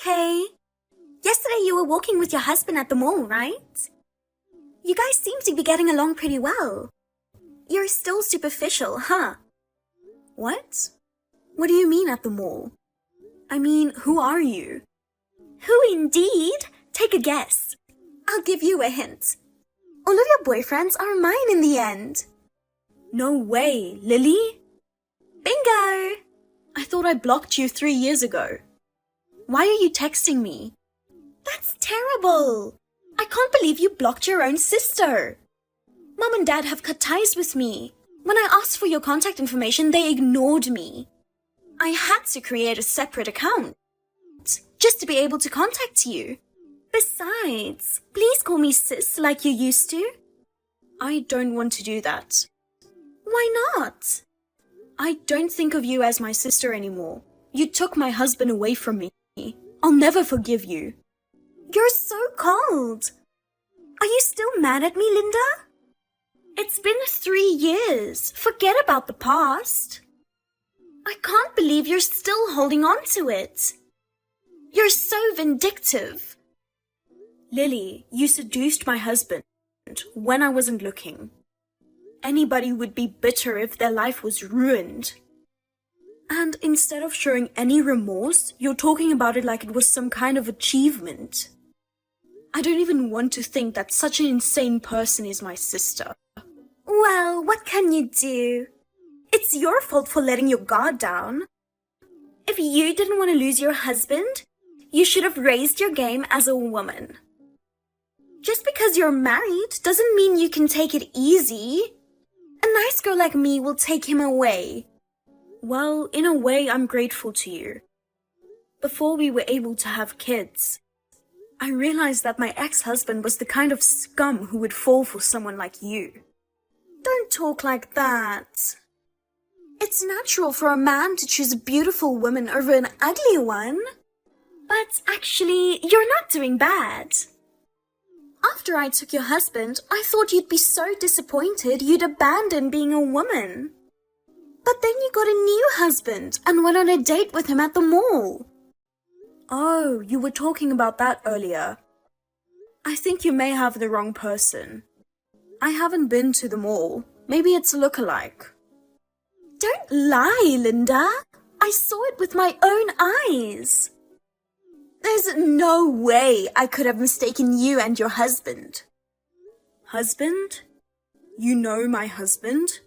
Hey. Yesterday you were walking with your husband at the mall, right? You guys seem to be getting along pretty well. You're still superficial, huh? What? What do you mean at the mall? I mean, who are you? Who indeed? Take a guess. I'll give you a hint. All of your boyfriends are mine in the end. No way, Lily? Bingo! I thought I blocked you 3 years ago. Why are you texting me? That's terrible. I can't believe you blocked your own sister. Mom and Dad have cut ties with me. When I asked for your contact information, they ignored me. I had to create a separate account just to be able to contact you. Besides, please call me sis like you used to. I don't want to do that. Why not? I don't think of you as my sister anymore. You took my husband away from me. I'll never forgive you. You're so cold. Are you still mad at me, Linda? It's been 3 years. Forget about the past. I can't believe you're still holding on to it. You're so vindictive. Lily, you seduced my husband when I wasn't looking. Anybody would be bitter if their life was ruined. And instead of showing any remorse, you're talking about it like it was some kind of achievement. I don't even want to think that such an insane person is my sister. Well, what can you do? It's your fault for letting your guard down. If you didn't want to lose your husband, you should have raised your game as a woman. Just because you're married doesn't mean you can take it easy. A nice girl like me will take him away. Well, in a way, I'm grateful to you. Before we were able to have kids, I realized that my ex-husband was the kind of scum who would fall for someone like you. Don't talk like that. It's natural for a man to choose a beautiful woman over an ugly one. But actually, you're not doing bad. After I took your husband, I thought you'd be so disappointed you'd abandon being a woman. But then you got a new husband and went on a date with him at the mall. Oh, you were talking about that earlier. I think you may have the wrong person. I haven't been to the mall. Maybe it's a look-alike. Don't lie, Linda. I saw it with my own eyes. There's no way I could have mistaken you and your husband. Husband? You know my husband?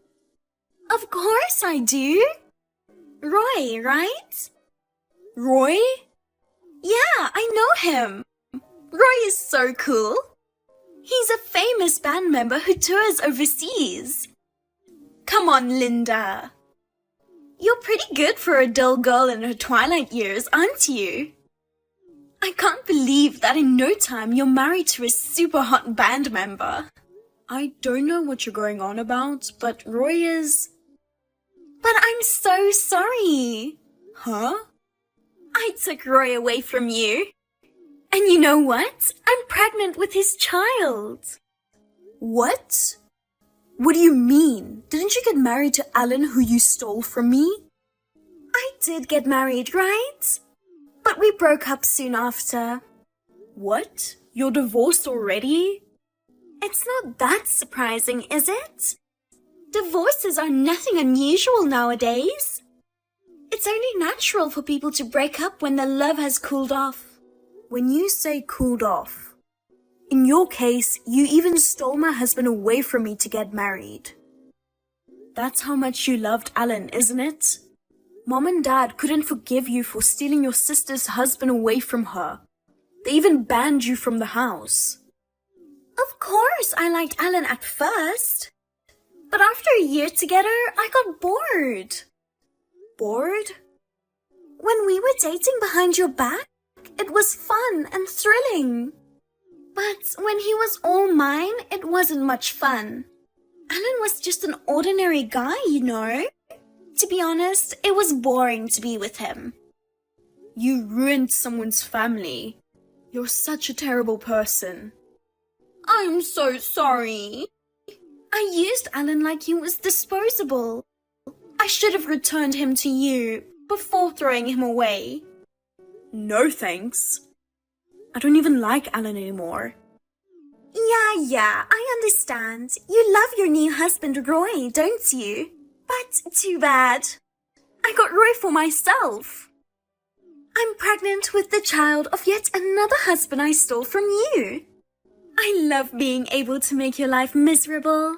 Of course I do. Roy, right? Roy? Yeah, I know him. Roy is so cool. He's a famous band member who tours overseas. Come on, Linda. You're pretty good for a dull girl in her twilight years, aren't you? I can't believe that in no time you're married to a super hot band member. I don't know what you're going on about, but Roy is... But I'm so sorry. Huh? I took Roy away from you. And you know what? I'm pregnant with his child. What? What do you mean? Didn't you get married to Alan who you stole from me? I did get married, right? But we broke up soon after. What? You're divorced already? It's not that surprising, is it? Divorces are nothing unusual nowadays. It's only natural for people to break up when their love has cooled off. When you say cooled off, in your case, you even stole my husband away from me to get married. That's how much you loved Alan, isn't it? Mom and Dad couldn't forgive you for stealing your sister's husband away from her. They even banned you from the house. Of course I liked Alan at first. But after a year together, I got bored. Bored? When we were dating behind your back, it was fun and thrilling. But when he was all mine, it wasn't much fun. Alan was just an ordinary guy, you know. To be honest, it was boring to be with him. You ruined someone's family. You're such a terrible person. I'm so sorry. I used Alan like he was disposable. I should have returned him to you before throwing him away. No thanks. I don't even like Alan anymore. Yeah, I understand. You love your new husband, Roy, don't you? But too bad. I got Roy for myself. I'm pregnant with the child of yet another husband I stole from you. I love being able to make your life miserable.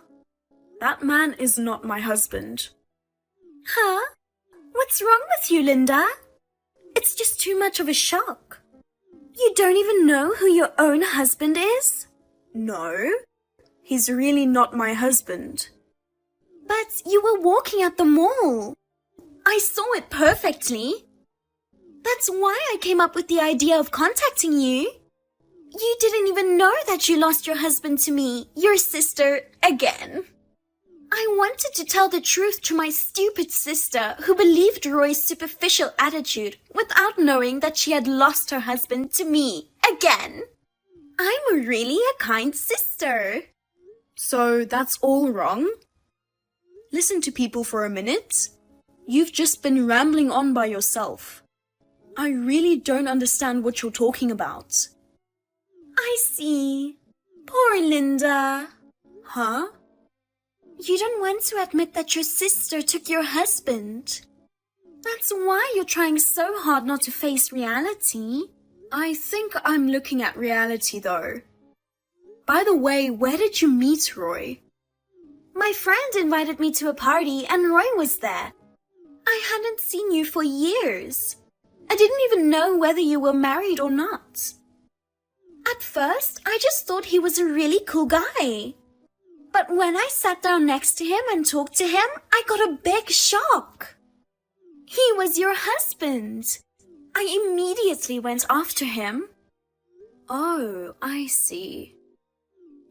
That man is not my husband. Huh? What's wrong with you, Linda? It's just too much of a shock. You don't even know who your own husband is? No, he's really not my husband. But you were walking at the mall. I saw it perfectly. That's why I came up with the idea of contacting you. You didn't even know that you lost your husband to me, your sister, again. I wanted to tell the truth to my stupid sister who believed Roy's superficial attitude without knowing that she had lost her husband to me, again. I'm really a kind sister. So that's all wrong? Listen to people for a minute. You've just been rambling on by yourself. I really don't understand what you're talking about. I see. Poor Linda. Huh? You don't want to admit that your sister took your husband. That's why you're trying so hard not to face reality. I think I'm looking at reality though. By the way, where did you meet Roy? My friend invited me to a party and Roy was there. I hadn't seen you for years. I didn't even know whether you were married or not. At first, I just thought he was a really cool guy. But when I sat down next to him and talked to him, I got a big shock. He was your husband. I immediately went after him. Oh, I see.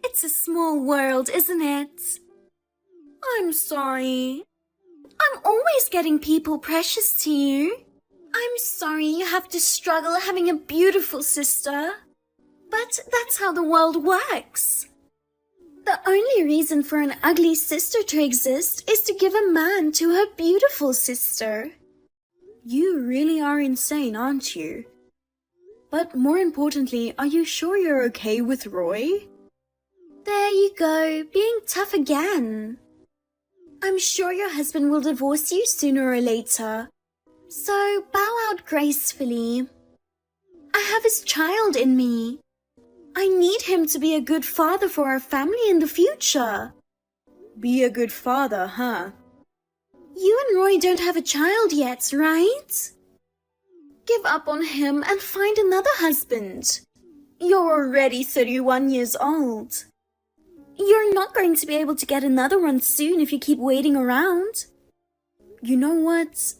It's a small world, isn't it? I'm sorry. I'm always getting people precious to you. I'm sorry you have to struggle having a beautiful sister. But that's how the world works. The only reason for an ugly sister to exist is to give a man to her beautiful sister. You really are insane, aren't you? But more importantly, are you sure you're okay with Roy? There you go, being tough again. I'm sure your husband will divorce you sooner or later. So bow out gracefully. I have his child in me. I need him to be a good father for our family in the future. Be a good father, huh? You and Roy don't have a child yet, right? Give up on him and find another husband. You're already 31 years old. You're not going to be able to get another one soon if you keep waiting around. You know what?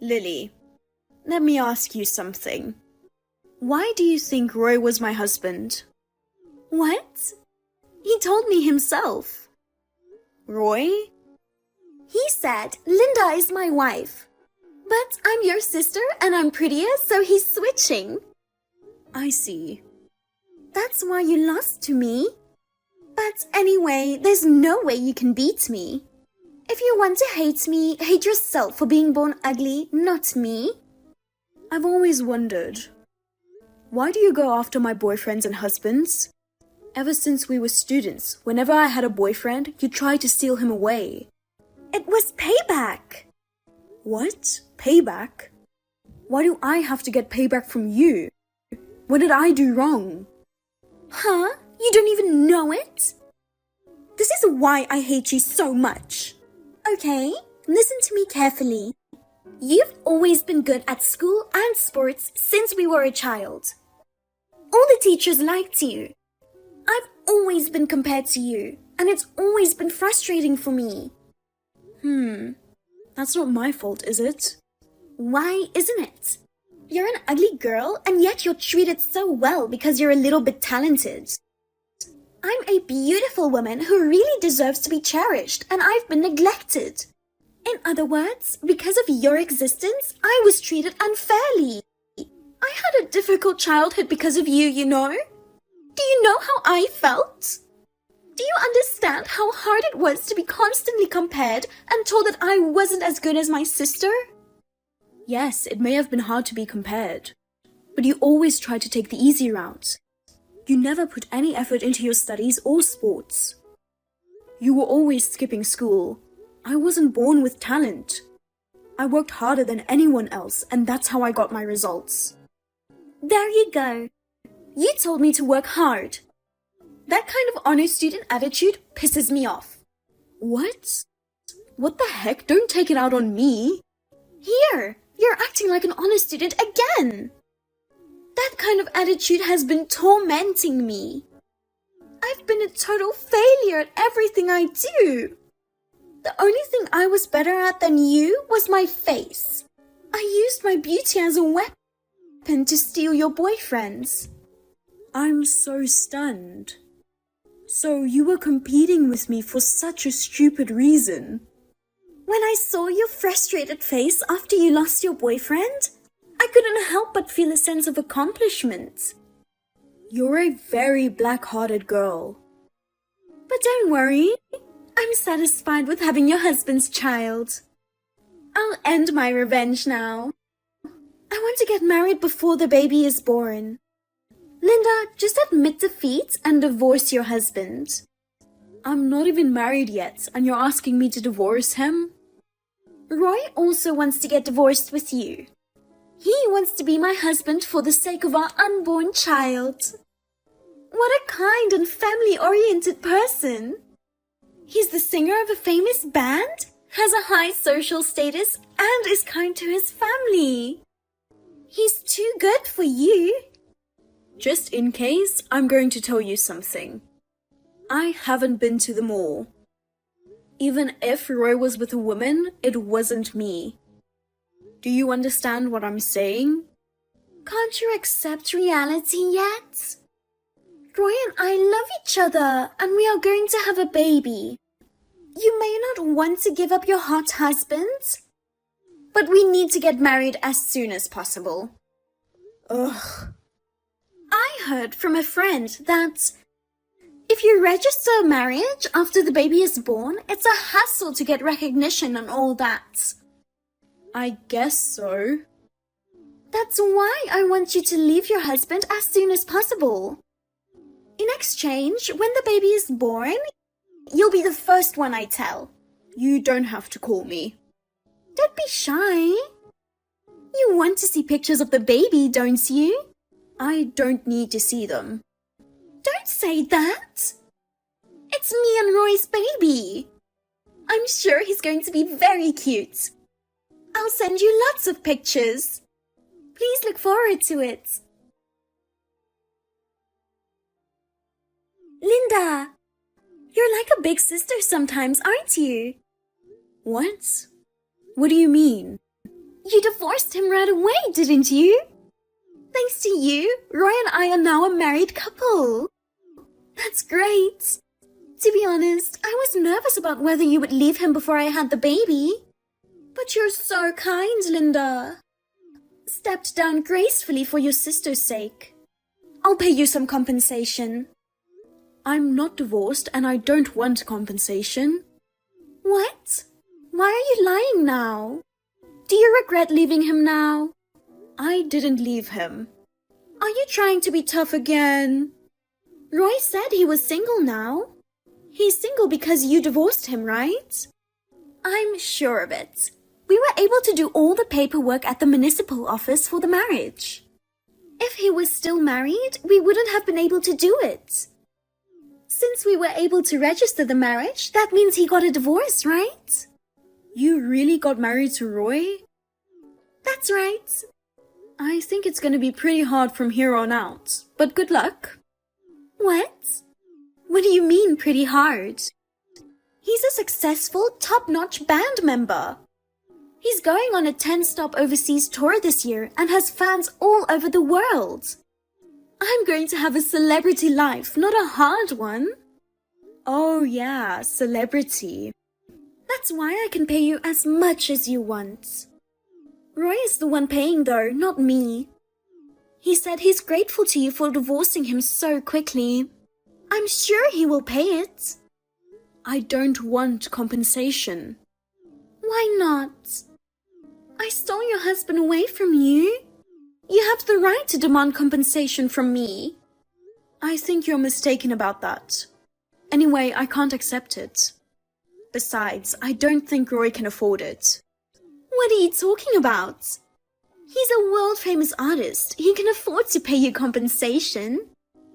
Lily, let me ask you something. Why do you think Roy was my husband? What? He told me himself. Roy? He said, Linda is my wife. But I'm your sister and I'm prettier, so he's switching. I see. That's why you lost to me. But anyway, there's no way you can beat me. If you want to hate me, hate yourself for being born ugly, not me. I've always wondered, why do you go after my boyfriends and husbands? Ever since we were students, whenever I had a boyfriend, you tried to steal him away. It was payback. What? Payback? Why do I have to get payback from you? What did I do wrong? Huh? You don't even know it? This is why I hate you so much. Okay, listen to me carefully. You've always been good at school and sports since we were a child. All the teachers liked you. I've always been compared to you, and it's always been frustrating for me. That's not my fault, is it? Why isn't it? You're an ugly girl, and yet you're treated so well because you're a little bit talented. I'm a beautiful woman who really deserves to be cherished, and I've been neglected. In other words, because of your existence, I was treated unfairly. I had a difficult childhood because of you, you know? Do you know how I felt? Do you understand how hard it was to be constantly compared and told that I wasn't as good as my sister? Yes, it may have been hard to be compared. but you always try to take the easy route. You never put any effort into your studies or sports. You were always skipping school. I wasn't born with talent. I worked harder than anyone else, and that's how I got my results. There you go. You told me to work hard. That kind of honor student attitude pisses me off. What? What the heck? Don't take it out on me. Here, you're acting like an honor student again. That kind of attitude has been tormenting me. I've been a total failure at everything I do. The only thing I was better at than you was my face. I used my beauty as a weapon to steal your boyfriends. I'm so stunned. So you were competing with me for such a stupid reason? When I saw your frustrated face after you lost your boyfriend, I couldn't help but feel a sense of accomplishment. You're a very black-hearted girl. But don't worry, I'm satisfied with having your husband's child. I'll end my revenge now. I want to get married before the baby is born. Linda, just admit defeat and divorce your husband. I'm not even married yet, and you're asking me to divorce him? Roy also wants to get divorced with you. He wants to be my husband for the sake of our unborn child. What a kind and family-oriented person. He's the singer of a famous band, has a high social status, and is kind to his family. He's too good for you. Just in case, I'm going to tell you something. I haven't been to the mall. Even if Roy was with a woman, it wasn't me. Do you understand what I'm saying? Can't you accept reality yet? Roy and I love each other, and we are going to have a baby. You may not want to give up your hot husband, but we need to get married as soon as possible. Ugh. I heard from a friend that if you register a marriage after the baby is born, it's a hassle to get recognition and all that. I guess so. That's why I want you to leave your husband as soon as possible. In exchange, when the baby is born, you'll be the first one I tell. You don't have to call me. Don't be shy. You want to see pictures of the baby, don't you? I don't need to see them. Don't say that. It's me and Roy's baby. I'm sure he's going to be very cute. I'll send you lots of pictures. Please look forward to it. Linda, you're like a big sister sometimes, aren't you? What? What do you mean? You divorced him right away, didn't you? Thanks to you, Roy and I are now a married couple. That's great. To be honest, I was nervous about whether you would leave him before I had the baby. But you're so kind, Linda. Stepped down gracefully for your sister's sake. I'll pay you some compensation. I'm not divorced and I don't want compensation. What? Why are you lying now? Do you regret leaving him now? I didn't leave him. Are you trying to be tough again? Roy said he was single now. He's single because you divorced him, right? I'm sure of it. We were able to do all the paperwork at the municipal office for the marriage. If he was still married, we wouldn't have been able to do it. Since we were able to register the marriage, that means he got a divorce, right? You really got married to Roy? That's right. I think it's going to be pretty hard from here on out, but good luck. What? What do you mean pretty hard? He's a successful, top-notch band member. He's going on a 10-stop overseas tour this year and has fans all over the world. I'm going to have a celebrity life, not a hard one. Oh yeah, celebrity. That's why I can pay you as much as you want. Roy is the one paying though, not me. He said he's grateful to you for divorcing him so quickly. I'm sure he will pay it. I don't want compensation. Why not? I stole your husband away from you. You have the right to demand compensation from me. I think you're mistaken about that. Anyway, I can't accept it. Besides, I don't think Roy can afford it. What are you talking about? He's a world-famous artist. He can afford to pay you compensation.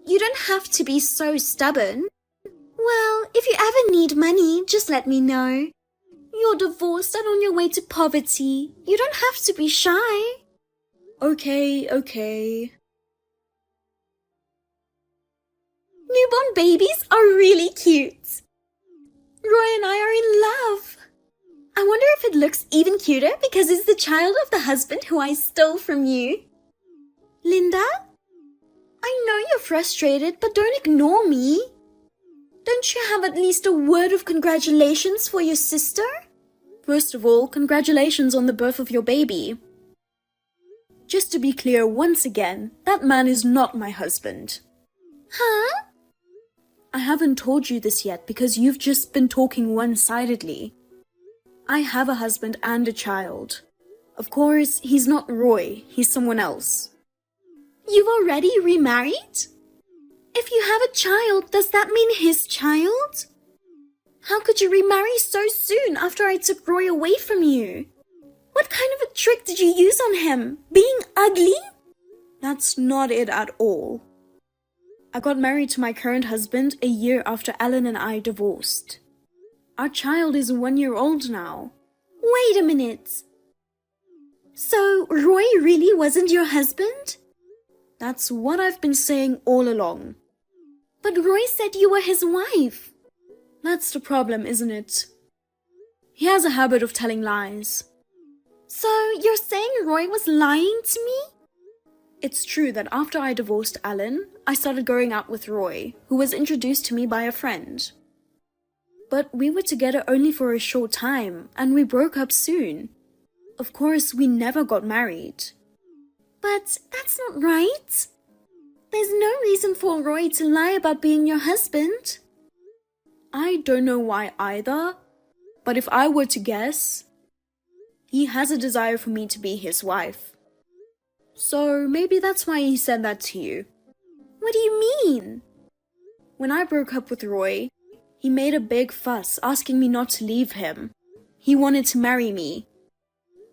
You don't have to be so stubborn. Well, if you ever need money, just let me know. You're divorced and on your way to poverty. You don't have to be shy. Okay. Newborn babies are really cute. Roy and I are in love. I wonder if it looks even cuter because it's the child of the husband who I stole from you. Linda? I know you're frustrated, but don't ignore me. Don't you have at least a word of congratulations for your sister? First of all, congratulations on the birth of your baby. Just to be clear once again, that man is not my husband. Huh? I haven't told you this yet because you've just been talking one-sidedly. I have a husband and a child. Of course, he's not Roy, he's someone else. You've already remarried? If you have a child, does that mean his child? How could you remarry so soon after I took Roy away from you? What kind of a trick did you use on him? Being ugly? That's not it at all. I got married to my current husband a year after Alan and I divorced. Our child is 1 year old now. Wait a minute. So, Roy really wasn't your husband? That's what I've been saying all along. But Roy said you were his wife. That's the problem, isn't it? He has a habit of telling lies. So, you're saying Roy was lying to me? It's true that after I divorced Alan, I started going out with Roy, who was introduced to me by a friend. But we were together only for a short time, and we broke up soon. Of course, we never got married. But that's not right. There's no reason for Roy to lie about being your husband. I don't know why either, but if I were to guess, he has a desire for me to be his wife. So maybe that's why he said that to you. What do you mean? When I broke up with Roy, he made a big fuss asking me not to leave him. He wanted to marry me.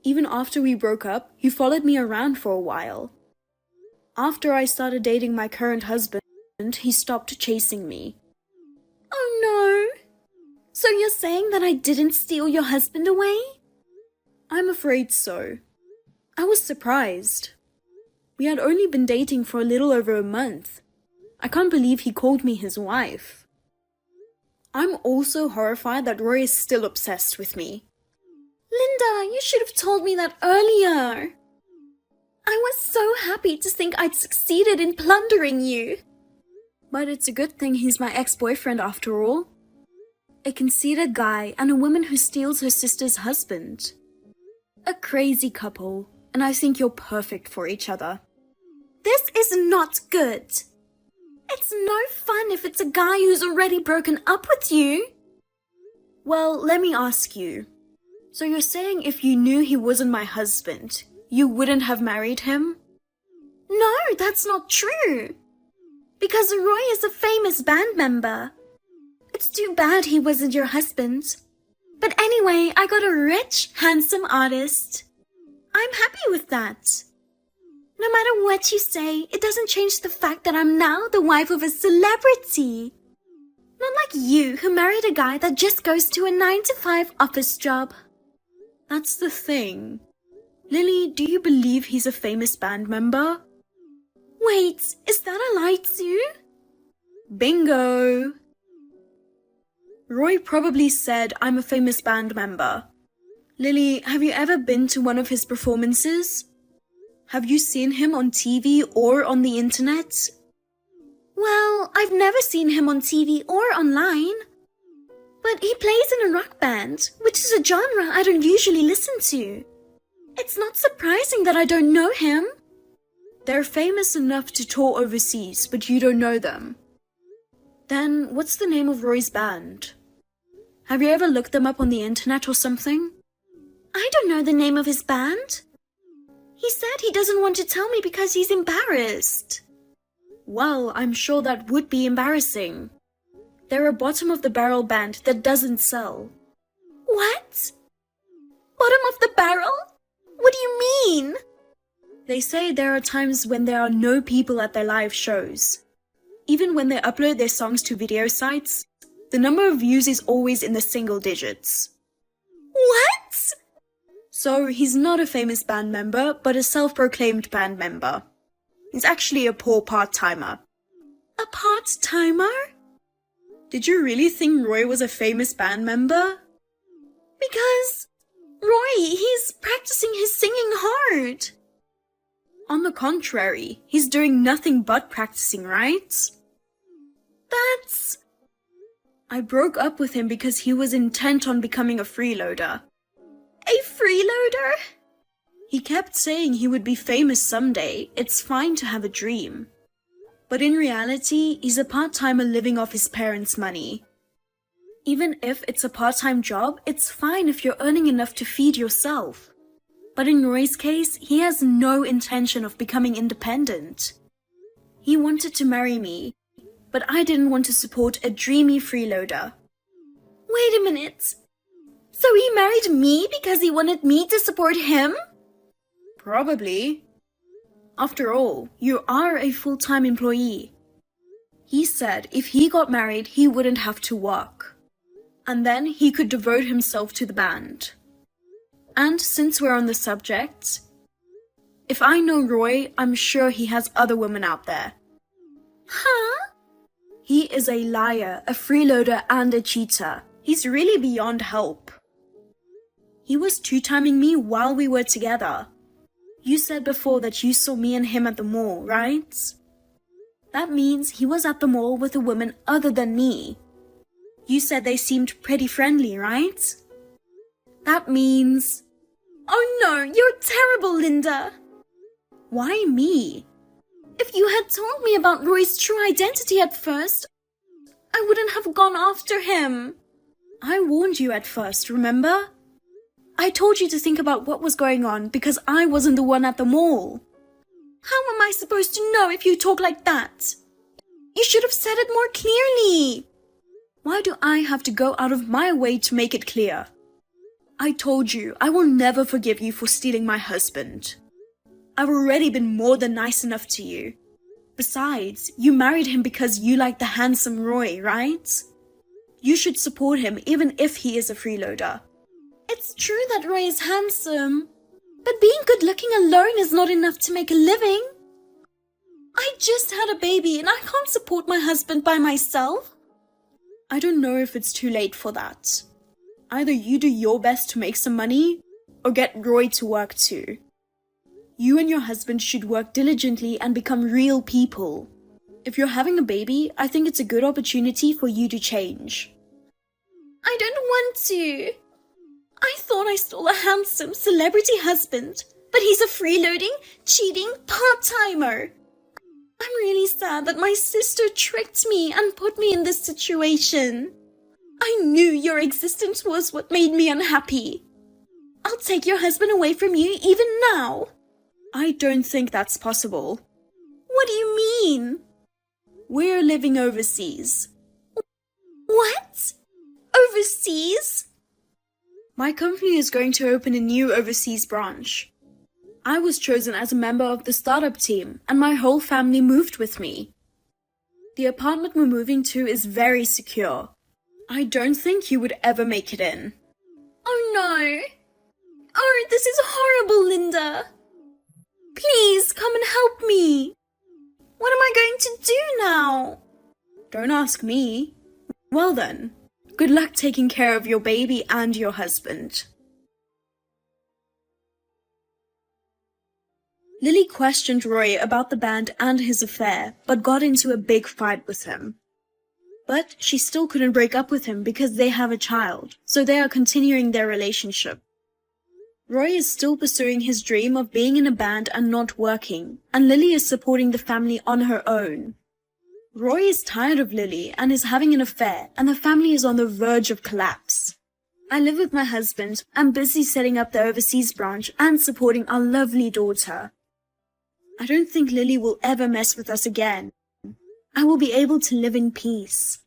Even after we broke up, he followed me around for a while. After I started dating my current husband, he stopped chasing me. Oh no! So you're saying that I didn't steal your husband away? I'm afraid so. I was surprised. We had only been dating for a little over a month. I can't believe he called me his wife. I'm also horrified that Roy is still obsessed with me. Linda, you should have told me that earlier. I was so happy to think I'd succeeded in plundering you. But it's a good thing he's my ex-boyfriend after all. A conceited guy and a woman who steals her sister's husband. A crazy couple, and I think you're perfect for each other. This is not good. It's no fun if it's a guy who's already broken up with you. Well, let me ask you. So you're saying if you knew he wasn't my husband, you wouldn't have married him? No, that's not true. Because Roy is a famous band member. It's too bad he wasn't your husband. But anyway, I got a rich, handsome artist. I'm happy with that. No matter what you say, it doesn't change the fact that I'm now the wife of a celebrity. Not like you, who married a guy that just goes to a 9-to-5 office job. That's the thing. Lily, do you believe he's a famous band member? Wait, is that a lie too? Bingo! Roy probably said I'm a famous band member. Lily, have you ever been to one of his performances? Have you seen him on TV or on the internet? Well, I've never seen him on TV or online. But he plays in a rock band, which is a genre I don't usually listen to. It's not surprising that I don't know him. They're famous enough to tour overseas, but you don't know them. Then, what's the name of Roy's band? Have you ever looked them up on the internet or something? I don't know the name of his band. He said he doesn't want to tell me because he's embarrassed. Well, I'm sure that would be embarrassing. They're a bottom-of-the-barrel band that doesn't sell. What? Bottom of the barrel? What do you mean? They say there are times when there are no people at their live shows. Even when they upload their songs to video sites, the number of views is always in the single digits. What? So he's not a famous band member, but a self-proclaimed band member. He's actually a poor part-timer. A part-timer? Did you really think Roy was a famous band member? Because Roy, he's practicing his singing hard. On the contrary, he's doing nothing but practicing, right? I broke up with him because he was intent on becoming a freeloader. A freeloader? He kept saying he would be famous someday. It's fine to have a dream. But in reality, he's a part-timer living off his parents' money. Even if it's a part-time job, it's fine if you're earning enough to feed yourself. But in Roy's case, he has no intention of becoming independent. He wanted to marry me, but I didn't want to support a dreamy freeloader. Wait a minute. So he married me because he wanted me to support him? Probably. After all, you are a full-time employee. He said if he got married, he wouldn't have to work. And then he could devote himself to the band. And since we're on the subject, if I know Roy, I'm sure he has other women out there. Huh? He is a liar, a freeloader, and a cheater. He's really beyond help. He was two-timing me while we were together. You said before that you saw me and him at the mall, right? That means he was at the mall with a woman other than me. You said they seemed pretty friendly, right? That means... Oh no, you're terrible, Linda. Why me? If you had told me about Roy's true identity at first, I wouldn't have gone after him. I warned you at first, remember? I told you to think about what was going on because I wasn't the one at the mall. How am I supposed to know if you talk like that? You should have said it more clearly. Why do I have to go out of my way to make it clear? I told you I will never forgive you for stealing my husband. I've already been more than nice enough to you. Besides, you married him because you like the handsome Roy, right? You should support him even if he is a freeloader. It's true that Roy is handsome, but being good looking alone is not enough to make a living. I just had a baby and I can't support my husband by myself. I don't know if it's too late for that. Either you do your best to make some money, or get Roy to work too. You and your husband should work diligently and become real people. If you're having a baby, I think it's a good opportunity for you to change. I don't want to. I thought I stole a handsome celebrity husband, but he's a freeloading, cheating part-timer. I'm really sad that my sister tricked me and put me in this situation. I knew your existence was what made me unhappy. I'll take your husband away from you even now. I don't think that's possible. What do you mean? We're living overseas. What? Overseas? My company is going to open a new overseas branch. I was chosen as a member of the startup team, and my whole family moved with me. The apartment we're moving to is very secure. I don't think you would ever make it in. Oh no! Oh, this is horrible, Linda! Please, come and help me! What am I going to do now? Don't ask me. Well then, good luck taking care of your baby and your husband. Lily questioned Roy about the band and his affair, but got into a big fight with him. But she still couldn't break up with him because they have a child, so they are continuing their relationship. Roy is still pursuing his dream of being in a band and not working, and Lily is supporting the family on her own. Roy is tired of Lily and is having an affair, and the family is on the verge of collapse. I live with my husband. I'm busy setting up the overseas branch and supporting our lovely daughter. I don't think Lily will ever mess with us again. I will be able to live in peace.